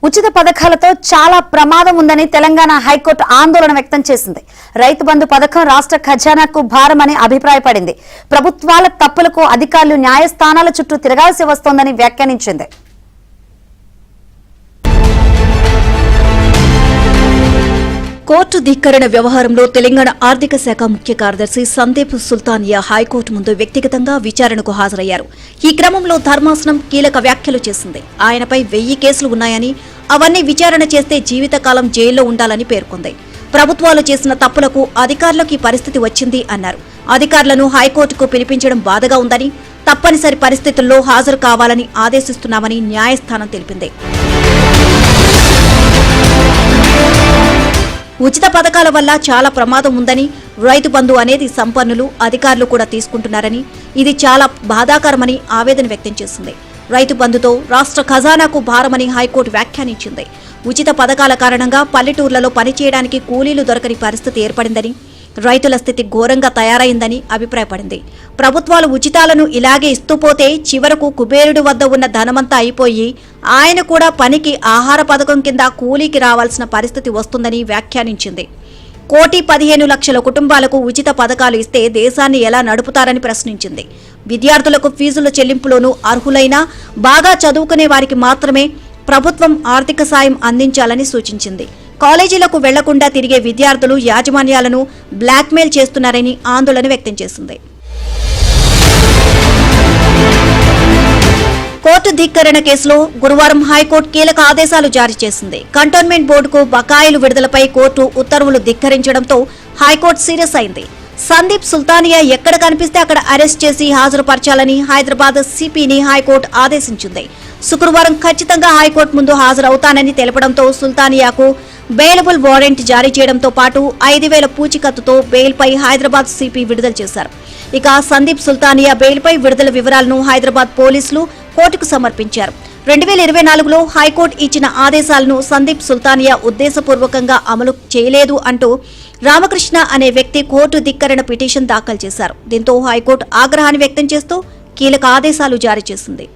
ఉచిత పథకాలతో చాలా ప్రమాదం ఉందని తెలంగాణ హైకోర్టు ఆందోళన వ్యక్తం చేసింది. రైతు బంధు పథకం రాష్ట్ర ఖజానాకు భారమని అభిప్రాయపడింది. ప్రభుత్వాల తప్పులకు అధికారులు న్యాయస్థానాల చుట్టూ తిరగాల్సి వస్తోందని వ్యాఖ్యానించింది. కోర్టు ధిక్కరణ వ్యవహారంలో తెలంగాణ ఆర్థిక శాఖ ముఖ్య కార్యదర్శి సందీప్ సుల్తానియా హైకోర్టు ముందు వ్యక్తిగతంగా విచారణకు హాజరయ్యారు. ఈ క్రమంలో ధర్మాసనం కీలక వ్యాఖ్యలు చేసింది. ఆయనపై 1000 కేసులు ఉన్నాయని, అవన్నీ విచారణ చేస్తే జీవితకాలం జైల్లో ఉండాలని పేర్కొంది. ప్రభుత్వాలు చేసిన తప్పులకు అధికారులకు ఈ పరిస్థితి వచ్చింది అన్నారు. అధికారులను హైకోర్టుకు పిలిపించడం బాధగా ఉందని, తప్పనిసరి పరిస్థితుల్లో హాజరు కావాలని ఆదేశిస్తున్నామని న్యాయస్థానం తెలిపింది. ఉచిత పథకాల వల్ల చాలా ప్రమాదం ఉందని, రైతు బంధు అనేది సంపన్నులు, అధికారులు కూడా తీసుకుంటున్నారని, ఇది చాలా బాధాకరమని ఆవేదన వ్యక్తం చేసింది. రైతు బంధుతో రాష్ట్ర ఖజానాకు భారమని హైకోర్టు వ్యాఖ్యానించింది. ఉచిత పథకాల కారణంగా పల్లెటూర్లలో పనిచేయడానికి కూలీలు దొరకని పరిస్థితి ఏర్పడిందని, రైతుల స్థితి ఘోరంగా తయారైందని అభిప్రాయపడింది. ప్రభుత్వాలు ఉచితాలను ఇలాగే ఇస్తూ పోతే చివరకు కుబేరుడు వద్ద ఉన్న ధనమంతా అయిపోయి ఆయన కూడా పనికి ఆహార పథకం కింద కూలీకి రావాల్సిన పరిస్థితి వస్తుందని వ్యాఖ్యానించింది. 1,15,00,000 కుటుంబాలకు ఉచిత పథకాలు ఇస్తే దేశాన్ని ఎలా నడుపుతారని ప్రశ్నించింది. విద్యార్థులకు ఫీజుల చెల్లింపులోనూ అర్హులైన బాగా చదువుకునే వారికి మాత్రమే ప్రభుత్వం ఆర్థిక సాయం అందించాలని సూచించింది. కాలేజీలకు వెళ్లకుండా తిరిగే విద్యార్థులు యాజమాన్యాలను బ్లాక్మెయిల్ చేస్తున్నారని ఆందోళన వ్యక్తం చేసింది. కోర్టు ధిక్కరణ కేసులో గురువారం హైకోర్టు కీలక ఆదేశాలు జారీ చేసింది. కంటోన్మెంట్ బోర్డుకు బకాయిలు విడుదలపై కోర్టు ఉత్తర్వులు ధిక్కరించడంతో హైకోర్టు సీరియస్ అయింది. సందీప్ సుల్తానియా ఎక్కడ కనిపిస్తే అక్కడ అరెస్ట్ చేసి హాజరుపరచాలని హైదరాబాద్ సిపిని హైకోర్టు ఆదేశించింది. శుక్రవారం ఖచ్చితంగా హైకోర్టు ముందు హాజరవుతానని తెలపడంతో సుల్తానియాకు బెయిలబుల్ వారెంట్ జారీ చేయడంతో పాటు 5,000 పూచికత్తుతో బెయిల్పై హైదరాబాద్ సిపి విడుదల చేశారు. ఇక సందీప్ సుల్తానియా బెయిల్పై విడుదల వివరాలను హైదరాబాద్ పోలీసులు కోర్టుకు సమర్పించారు. 2024లో హైకోర్టు ఇచ్చిన ఆదేశాలను సందీప్ సుల్తానియా ఉద్దేశపూర్వకంగా అమలు చేయలేదు అంటూ రామకృష్ణ అనే వ్యక్తి కోర్టు ధిక్కరణ పిటిషన్ దాఖలు చేశారు. దీంతో హైకోర్టు ఆగ్రహాన్ని వ్యక్తం చేస్తూ కీలక ఆదేశాలు జారీ చేసింది.